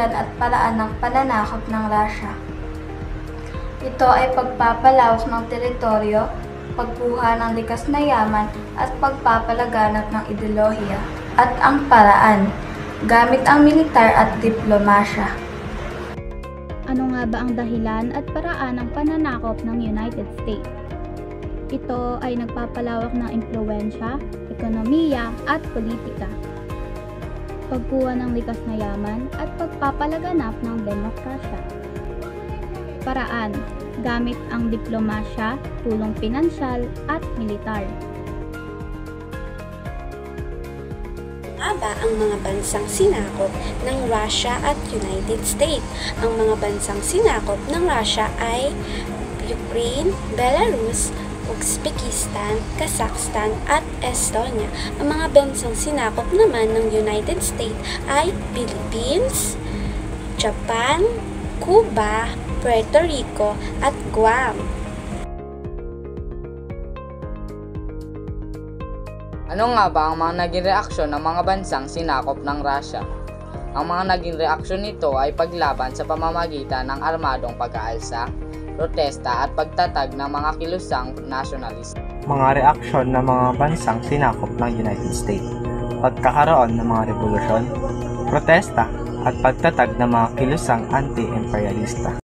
dahilan at paraan ng pananakop ng Russia. Ito ay pagpapalawak ng teritoryo, pagkuha ng likas na yaman at pagpapalaganap ng ideolohiya. At ang paraan, gamit ang militar at diplomasya. Ano nga ba ang dahilan at paraan ng pananakop ng United States? Ito ay nagpapalawak ng impluwensya, ekonomiya at politika, pagkuha ng likas na yaman at pagpapalaganap ng demokrasya. Paraan, gamit ang diplomasya, tulong pinansyal at militar. Aba ang mga bansang sinakop ng Russia at United States. Ang mga bansang sinakop ng Russia ay Ukraine, Belarus, Uzbekistan, Kazakhstan at Estonia. Ang mga bansang sinakop naman ng United States ay Philippines, Japan, Cuba, Puerto Rico at Guam. Ano nga ba ang mga naging reaksyon ng mga bansang sinakop ng Russia? Ang mga naging reaksyon nito ay paglaban sa pamamagitan ng armadong pag-aalsa, protesta at pagtatag ng mga kilusang nationalist. Mga reaksyon ng mga bansang sinakop ng United States, pagkakaroon ng mga revolusyon, protesta at pagtatag ng mga kilusang anti-imperialista.